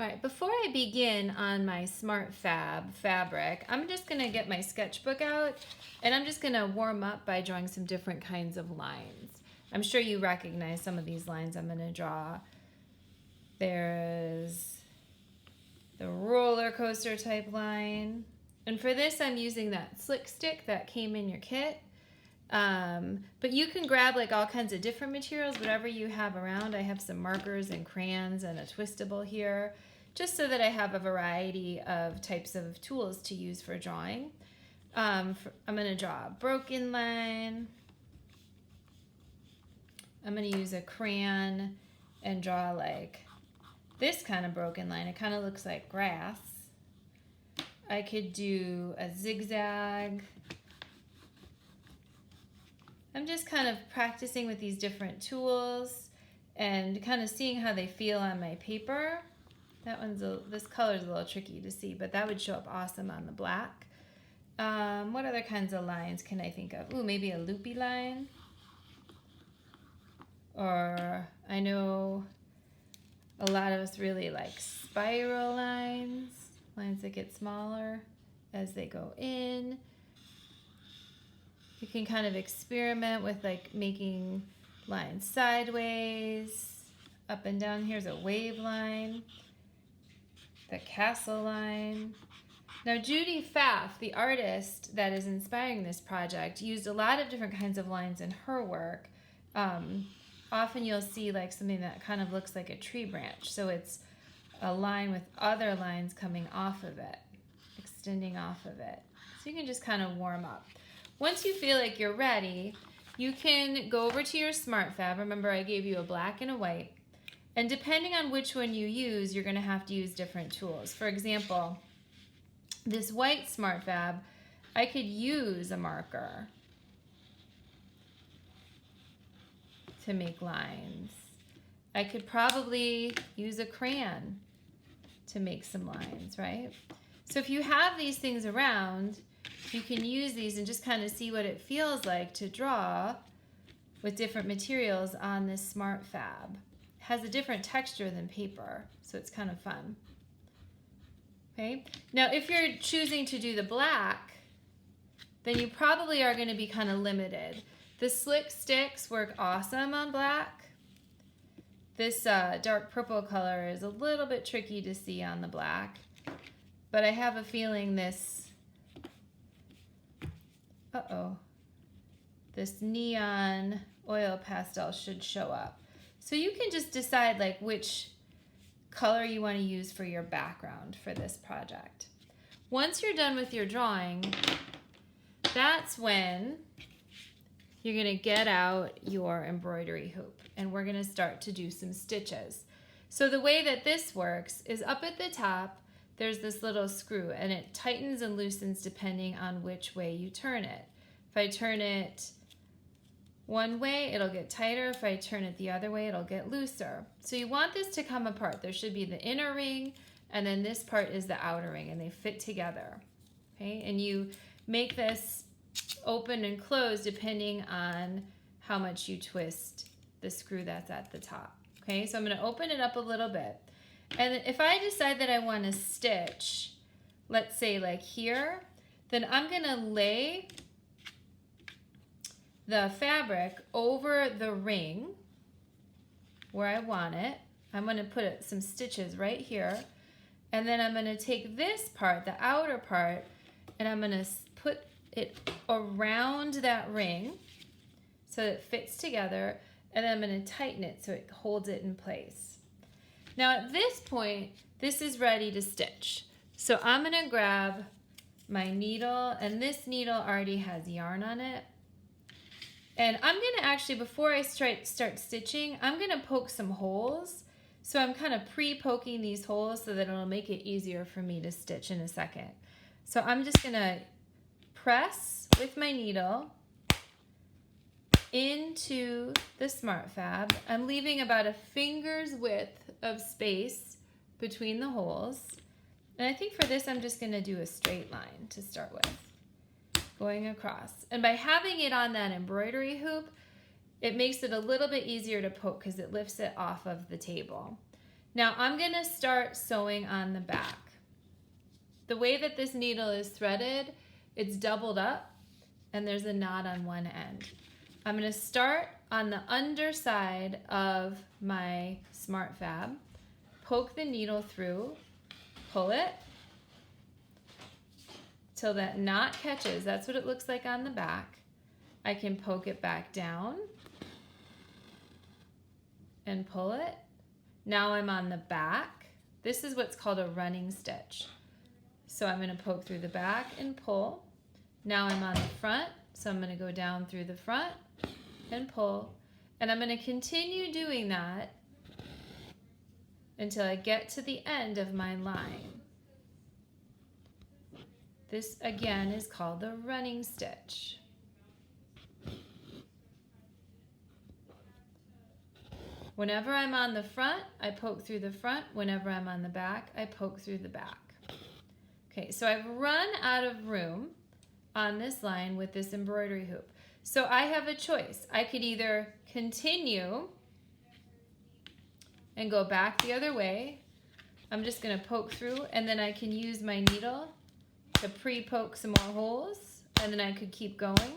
All right, before I begin on my Smart Fab fabric, I'm just gonna get my sketchbook out and I'm just gonna warm up by drawing some different kinds of lines. I'm sure you recognize some of these lines I'm gonna draw. There's the roller coaster type line. And for this, I'm using that slick stick that came in your kit. But you can grab like all kinds of different materials, whatever you have around. I have some markers and crayons and a twistable here, just so that I have a variety of types of tools to use for drawing. I'm going to draw a broken line. I'm going to use a crayon and draw like this kind of broken line. It kind of looks like grass. I could do a zigzag. I'm just kind of practicing with these different tools and kind of seeing how they feel on my paper. This color is a little tricky to see, but that would show up awesome on the black. What other kinds of lines can I think of? Ooh, maybe a loopy line. Or I know a lot of us really like spiral lines that get smaller as they go in. You can kind of experiment with like making lines sideways, up and down. Here's a wave line, the castle line. Now Judy Pfaff, the artist that is inspiring this project, used a lot of different kinds of lines in her work. Often you'll see like something that kind of looks like a tree branch. So it's a line with other lines coming off of it, extending off of it. So you can just kind of warm up. Once you feel like you're ready, you can go over to your Smart Fab. Remember, I gave you a black and a white. And depending on which one you use, you're going to have to use different tools. For example, this white Smart Fab, I could use a marker to make lines. I could probably use a crayon to make some lines, right? So if you have these things around, you can use these and just kind of see what it feels like to draw with different materials on this Smart Fab. It has a different texture than paper, so it's kind of fun. Okay, now if you're choosing to do the black, then you probably are going to be kind of limited. The slick sticks work awesome on black. This dark purple color is a little bit tricky to see on the black, but I have a feeling this neon oil pastel should show up. So you can just decide like which color you want to use for your background for this project. Once you're done with your drawing, that's when you're going to get out your embroidery hoop and we're going to start to do some stitches. So the way that this works is up at the top, there's this little screw and it tightens and loosens depending on which way you turn it. If I turn it one way, it'll get tighter. If I turn it the other way, it'll get looser. So you want this to come apart. There should be the inner ring and then this part is the outer ring and they fit together. Okay, and you make this open and close depending on how much you twist the screw that's at the top. Okay, so I'm going to open it up a little bit. And if I decide that I want to stitch, let's say like here, then I'm going to lay the fabric over the ring where I want it. I'm going to put some stitches right here. And then I'm going to take this part, the outer part, and I'm going to put it around that ring so that it fits together. And then I'm going to tighten it so it holds it in place. Now at this point, this is ready to stitch. So I'm going to grab my needle, and this needle already has yarn on it. And I'm going to actually, before I start stitching, I'm going to poke some holes. So I'm kind of pre-poking these holes so that it'll make it easier for me to stitch in a second. So I'm just going to press with my needle into the Smart Fab. I'm leaving about a finger's width of space between the holes. And I think for this, I'm just going to do a straight line to start with, going across. And by having it on that embroidery hoop, it makes it a little bit easier to poke because it lifts it off of the table. Now I'm going to start sewing on the back. The way that this needle is threaded, it's doubled up and there's a knot on one end. I'm going to start on the underside of my SmartFab, poke the needle through, pull it till that knot catches. That's what it looks like on the back. I can poke it back down and pull it. Now I'm on the back. This is what's called a running stitch. So I'm going to poke through the back and pull. Now I'm on the front, so I'm going to go down through the front and pull. And I'm going to continue doing that until I get to the end of my line. This again is called the running stitch. Whenever I'm on the front, I poke through the front. Whenever I'm on the back, I poke through the back. Okay, so I've run out of room on this line with this embroidery hoop. So I have a choice. I could either continue and go back the other way. I'm just going to poke through, and then I can use my needle to pre-poke some more holes, and then I could keep going.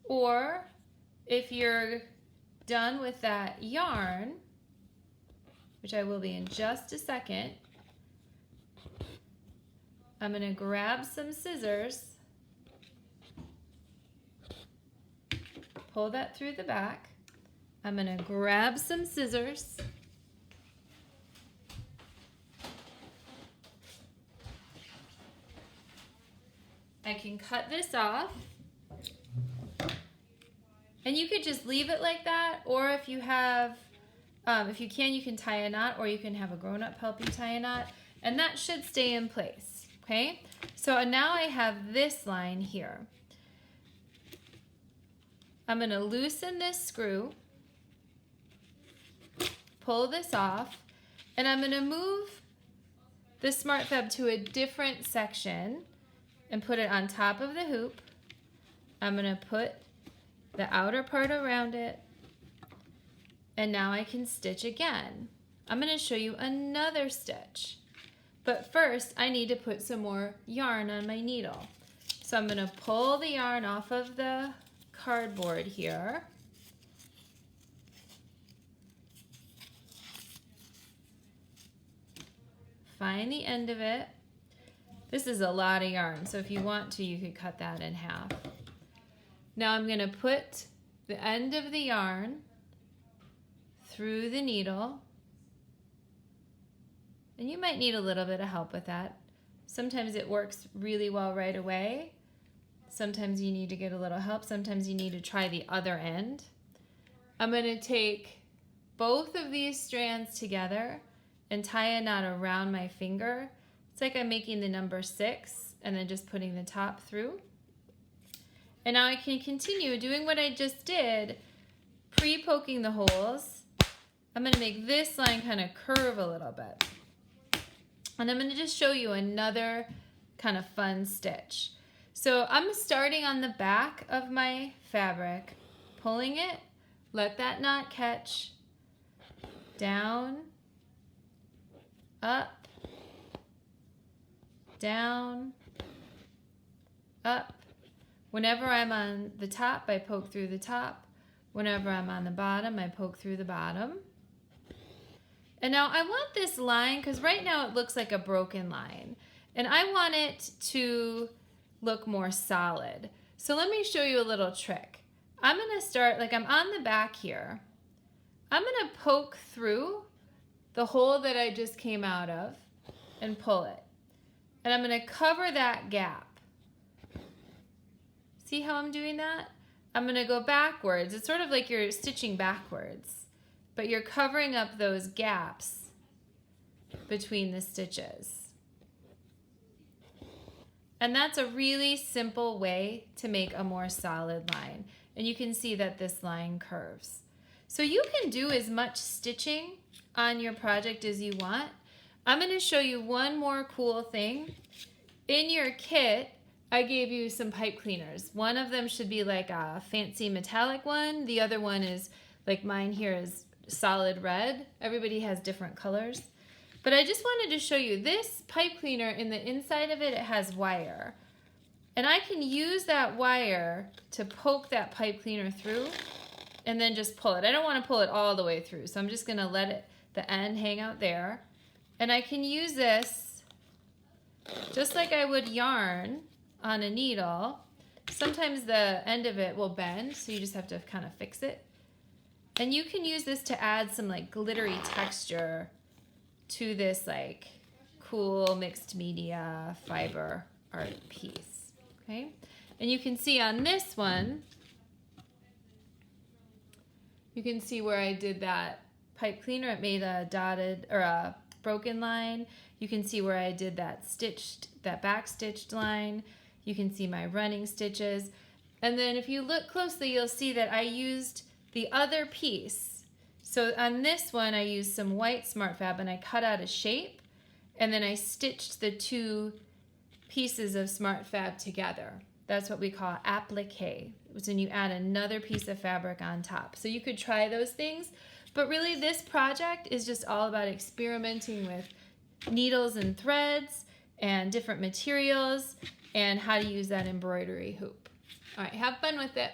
Or if you're done with that yarn, which I will be in just a second, I'm going to grab some scissors, pull that through the back. I'm going to grab some scissors, I can cut this off. And you could just leave it like that, or if you have, if you can tie a knot, or you can have a grown-up help you tie a knot, and that should stay in place, okay? So now I have this line here. I'm going to loosen this screw, pull this off, and I'm going to move the SmartFab to a different section and put it on top of the hoop. I'm going to put the outer part around it, and now I can stitch again. I'm going to show you another stitch, but first I need to put some more yarn on my needle. So I'm going to pull the yarn off of the cardboard here, find the end of it. This is a lot of yarn, so if you want to, you could cut that in half. Now I'm going to put the end of the yarn through the needle, and you might need a little bit of help with that. Sometimes it works really well right away. Sometimes you need to get a little help. Sometimes you need to try the other end. I'm going to take both of these strands together and tie a knot around my finger. It's like I'm making the number 6 and then just putting the top through. And now I can continue doing what I just did, pre-poking the holes. I'm going to make this line kind of curve a little bit. And I'm going to just show you another kind of fun stitch. So I'm starting on the back of my fabric, pulling it, let that knot catch, down, up, down, up. Whenever I'm on the top, I poke through the top. Whenever I'm on the bottom, I poke through the bottom. And now I want this line, because right now it looks like a broken line, and I want it to look more solid. So let me show you a little trick. I'm going to start, like I'm on the back here. I'm going to poke through the hole that I just came out of and pull it. And I'm going to cover that gap. See how I'm doing that? I'm going to go backwards. It's sort of like you're stitching backwards, but you're covering up those gaps between the stitches. And that's a really simple way to make a more solid line. And you can see that this line curves. So you can do as much stitching on your project as you want. I'm going to show you one more cool thing. In your kit, I gave you some pipe cleaners. One of them should be like a fancy metallic one. The other one is, like mine here is solid red. Everybody has different colors. But I just wanted to show you this pipe cleaner. In the inside of it, it has wire. And I can use that wire to poke that pipe cleaner through and then just pull it. I don't want to pull it all the way through, so I'm just going to let it, the end hang out there. And I can use this just like I would yarn on a needle. Sometimes the end of it will bend, so you just have to kind of fix it. And you can use this to add some like glittery texture to this like cool mixed media fiber art piece. Okay, and you can see on this one, you can see where I did that pipe cleaner. It made a dotted or a broken line. You can see where I did that stitched, that back stitched line. You can see my running stitches. And then if you look closely, you'll see that I used the other piece. So on this one, I used some white Smart Fab and I cut out a shape, and then I stitched the two pieces of Smart Fab together. That's what we call applique. It's when you add another piece of fabric on top. So you could try those things, but really this project is just all about experimenting with needles and threads and different materials and how to use that embroidery hoop. All right, have fun with it.